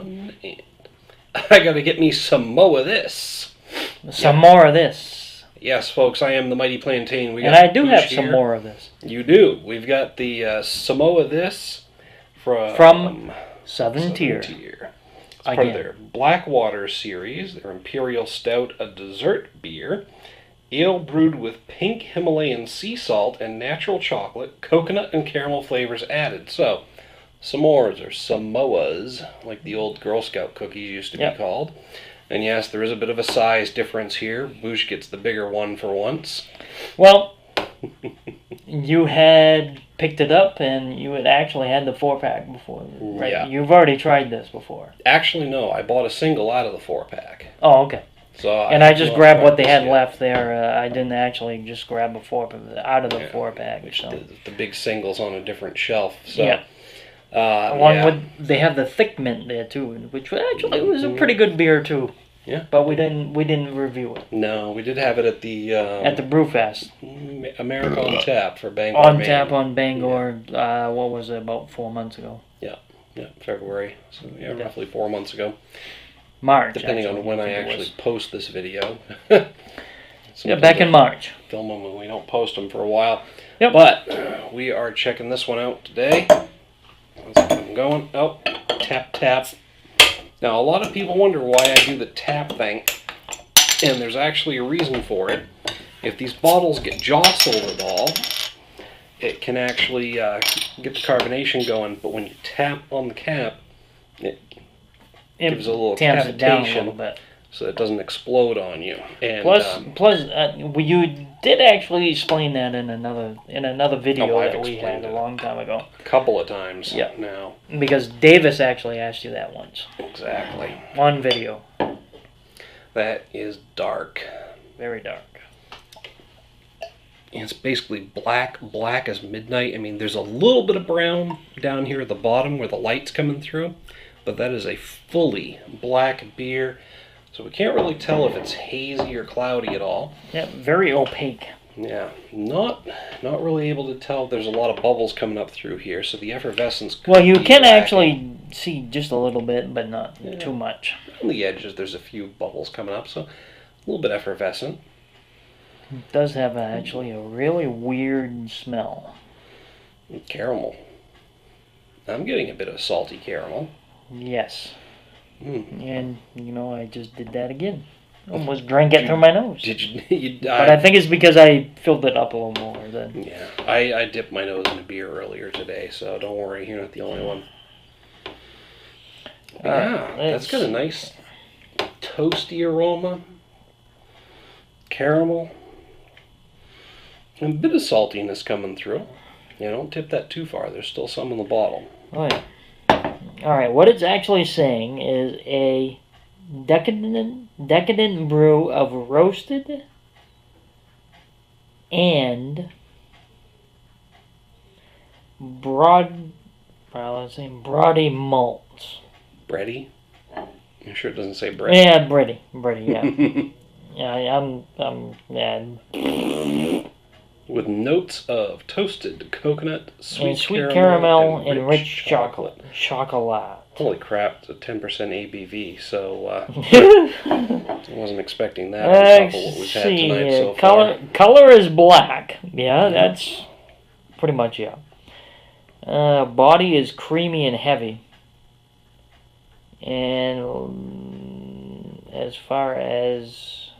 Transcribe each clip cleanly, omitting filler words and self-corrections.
1 and I gotta get me some more of this. Some more of this. Yes, folks, I am the Mighty Plantain. And I do have some more of this. You do. We've got the Samoa This from Southern Tier. It's part of their Blackwater series, their Imperial Stout, a dessert beer. Ale brewed with pink Himalayan sea salt and natural chocolate, coconut and caramel flavors added. So, s'mores or Samoas, like the old Girl Scout cookies used to be called. And yes, there is a bit of a size difference here. Boosh gets the bigger one for once. Well, you had picked it up and you had actually had the 4-pack before, right? Yeah. You've already tried this before. Actually, no. I bought a single out of the 4-pack. Oh, okay. So I just grabbed what they had left there. I didn't actually just grab a 4-pack out of the 4-pack. The big singles on a different shelf. So, yeah. Along with, they have the thick mint there too, which actually was a pretty good beer too. Yeah. But we didn't review it. No, we did have it at the Brewfest. America on Tap for Bangor. On Tap on Bangor. Yeah. What was it, about 4 months ago? Yeah. February. So roughly 4 months ago. March. Depending on when I actually post this video. Back in March. Film them when we don't post them for a while. Yep. But we are checking this one out today. Let's get them going. Oh, tap. Now, a lot of people wonder why I do the tap thing. And there's actually a reason for it. If these bottles get jostled at all, it can actually get the carbonation going. But when you tap on the cap, it gives a little tamps it down a cavitation little bit, so it doesn't explode on you. And plus, you did actually explain that in another video that we had a long time ago. A couple of times now. Because Davis actually asked you that once. Exactly. On video. That is dark. Very dark. It's basically black as midnight. I mean, there's a little bit of brown down here at the bottom where the light's coming through. But that is a fully black beer, so we can't really tell if it's hazy or cloudy at all. Yeah, very opaque. Yeah, not really able to tell. There's a lot of bubbles coming up through here, so the effervescence could Well, you be can lacking. actually see just a little bit, but not too much. On the edges, there's a few bubbles coming up, so a little bit effervescent. It does have actually a really weird smell. Caramel. I'm getting a bit of salty caramel. Yes. And, I just did that again. Almost drank it through my nose. Did you? But I think it's because I filled it up a little more than... Yeah, I dipped my nose in a beer earlier today, so don't worry, you're not the only one. That's got a nice toasty aroma. Caramel. And a bit of saltiness coming through. Don't tip that too far. There's still some in the bottle. Oh, yeah. Alright, what it's actually saying is a decadent brew of roasted and brody malts. Bready? You sure it doesn't say bread? Yeah, bready, yeah. Yeah, With notes of toasted coconut, sweet caramel, and rich chocolate. Chocolate. Holy crap, it's a 10% ABV, so I wasn't expecting that on top of what we've had tonight so far. Color is black. Yeah, that's pretty much, body is creamy and heavy. And as far as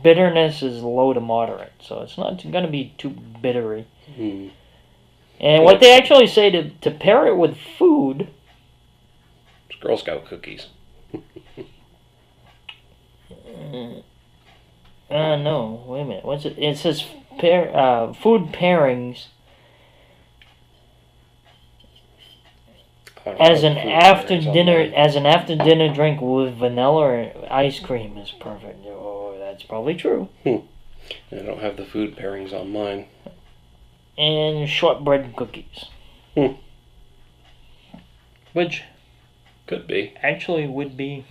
bitterness is low to moderate, so it's not going to be too bittery. And what they actually say to pair it with food... It's Girl Scout cookies. No, wait a minute. What's it? It says food pairings as an after dinner drink with vanilla or ice cream is perfect. Oh, that's probably true. I don't have the food pairings on mine. And shortbread cookies. Which could be. Actually would be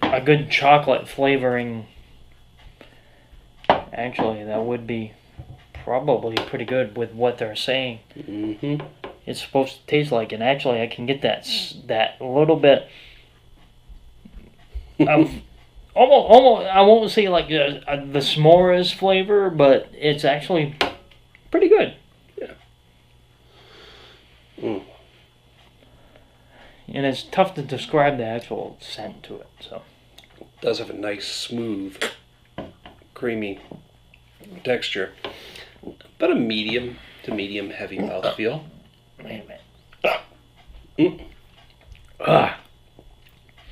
a good chocolate flavoring. Actually, that would be probably pretty good with what they're saying. it's supposed to taste like. And actually, I can get that little bit of almost. I won't say like the s'mores flavor, but it's actually pretty good. Yeah. Mm. And it's tough to describe the actual scent to it. So It does have a nice, smooth, creamy texture, but a medium to medium heavy mouthfeel. Wait a minute. A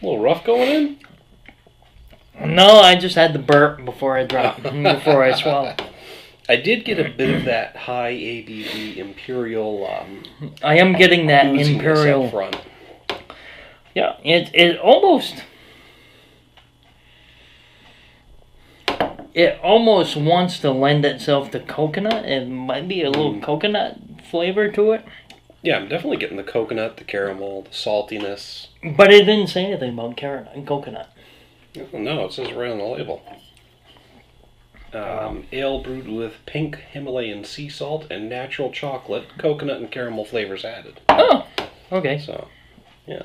little rough going in. No, I just had the burp before I before I swallowed. I did get a bit of that high ABV imperial. I am getting that booziness imperial. up front. Yeah, it almost wants to lend itself to coconut. It might be a little coconut flavor to it. Yeah, I'm definitely getting the coconut, the caramel, the saltiness. But it didn't say anything about coconut. No, it says right on the label. Ale brewed with pink Himalayan sea salt and natural chocolate, coconut and caramel flavors added. Oh, okay. So, yeah.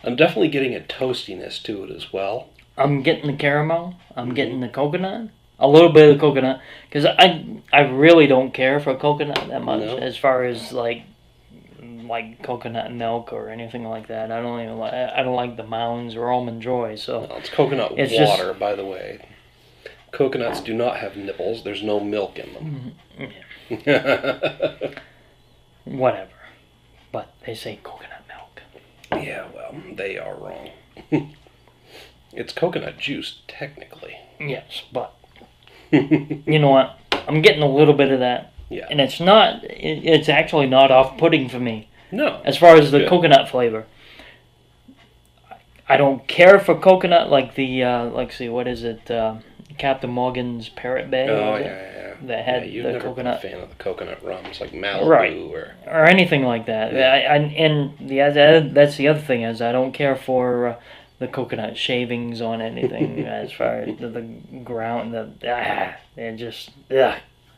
I'm definitely getting a toastiness to it as well. I'm getting the caramel. I'm getting the coconut. A little bit of the coconut. Because I really don't care for coconut that much. No. As far as like coconut milk or anything like that. I don't like the Mounds or Almond Joy. So No, it's coconut water, by the way. Coconuts do not have nipples. There's no milk in them. Whatever. But they say coconut milk. Yeah, well, they are wrong. It's coconut juice, technically. Yes, but you know what? I'm getting a little bit of that. Yeah. And it's actually not off-putting for me. No. As far as the coconut flavor. I don't care for coconut like the, what is it? Captain Morgan's Parrot Bay. Oh, yeah. That had you've the never coconut. been a fan of the coconut rums like Malibu Right. or anything like that. Yeah. That's the other thing is I don't care for the coconut shavings on anything as far as the ground. It just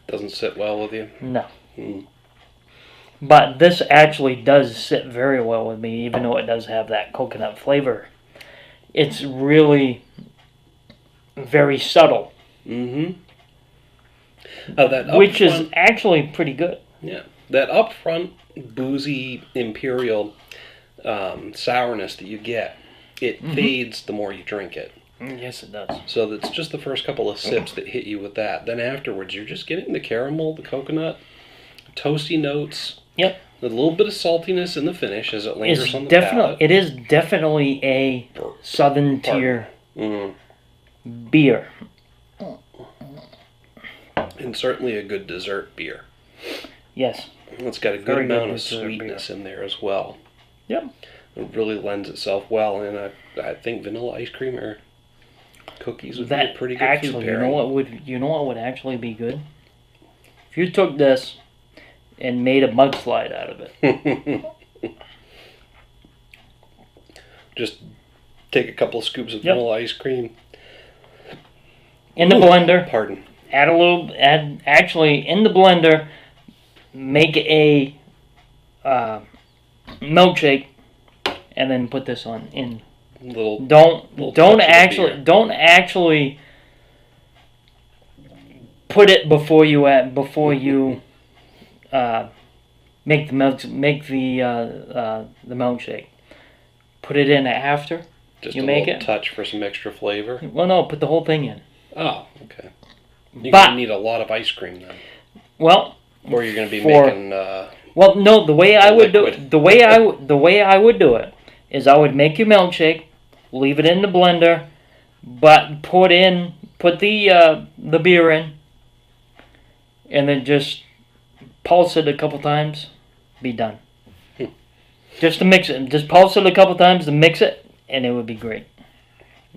doesn't sit well with you. no. Mm. But this actually does sit very well with me, even though it does have that coconut flavor. It's really very subtle. Mm-hmm. Which is actually pretty good. Yeah. That upfront boozy imperial sourness that you get, it fades the more you drink it. Yes, it does. So it's just the first couple of sips that hit you with that. Then afterwards, you're just getting the caramel, the coconut, toasty notes. Yep. A little bit of saltiness in the finish as it lingers on the palate. It is definitely a Southern Tier beer. And certainly a good dessert beer. Yes. It's got a good amount of sweetness in there as well. Yep. It really lends itself well, and I think vanilla ice cream or cookies would be a pretty good food pairing. You know what would actually be good? If you took this and made a mudslide out of it. Just take a couple of scoops of vanilla ice cream. In the blender. Pardon. Actually, in the blender, make a milkshake, and then put this in. Don't actually put it before you make the milkshake. Put it in after Just you a make little it. touch for some extra flavor. Well, no, put the whole thing in. Oh, okay. You're going to need a lot of ice cream then. Well, or you're going to be making. Well, no. The way I would do it, the way I would do it is I would make your milkshake, leave it in the blender, but put the beer in, and then just pulse it a couple times. Be done. Just to mix it. Just pulse it a couple times to mix it, and it would be great.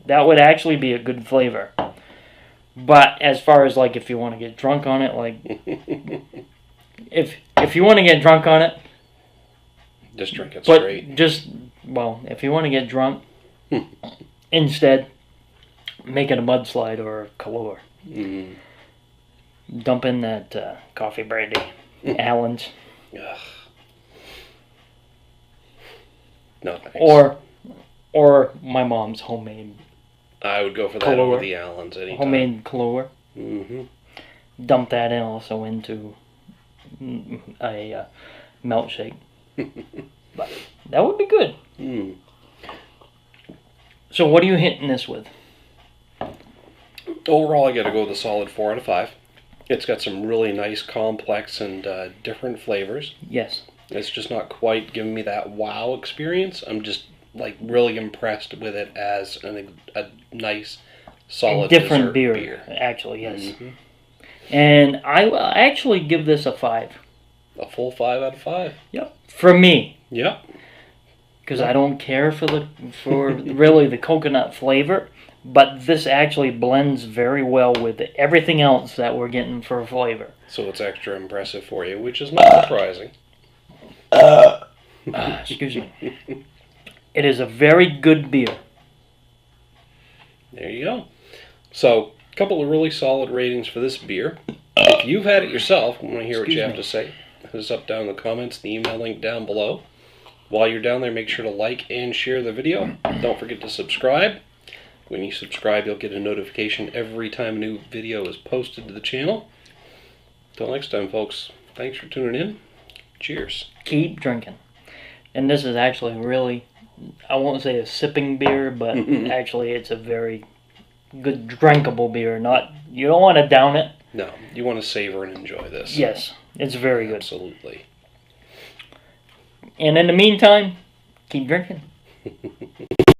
That would actually be a good flavor. But as far as like if you want to get drunk on it, like if you want to get drunk on it, just drink it straight. If you want to get drunk, instead make it a mudslide or a Kahlua. Dump in that coffee brandy, Allen's. Ugh. No thanks. Or my mom's homemade I would go for that Kahlua. over the Allens anytime. homemade Kahlua. Mm-hmm. Dump that in also into a milkshake. But that would be good. Mm. So what are you hitting this with? Overall, I got to go with a solid 4 out of 5. It's got some really nice, complex, and different flavors. Yes. It's just not quite giving me that wow experience. I'm just like really impressed with it as a nice, solid different dessert beer, actually, yes. Mm-hmm. And I will actually give this a 5. A full 5 out of 5. Yep. For me. Yep. Because I don't care for really the coconut flavor, but this actually blends very well with everything else that we're getting for flavor. So it's extra impressive for you, which is not surprising. Excuse me. It is a very good beer. There you go. So, a couple of really solid ratings for this beer. If you've had it yourself, I want to hear what you have to say. Hit us up down in the comments, the email link down below. While you're down there, make sure to like and share the video. Don't forget to subscribe. When you subscribe, you'll get a notification every time a new video is posted to the channel. Till next time, folks, thanks for tuning in. Cheers. Keep drinking. And this is actually really, I won't say a sipping beer, but actually it's a very good drinkable beer. You don't want to down it. No, you want to savor and enjoy this. Yes, it's very good. Absolutely. And in the meantime, keep drinking.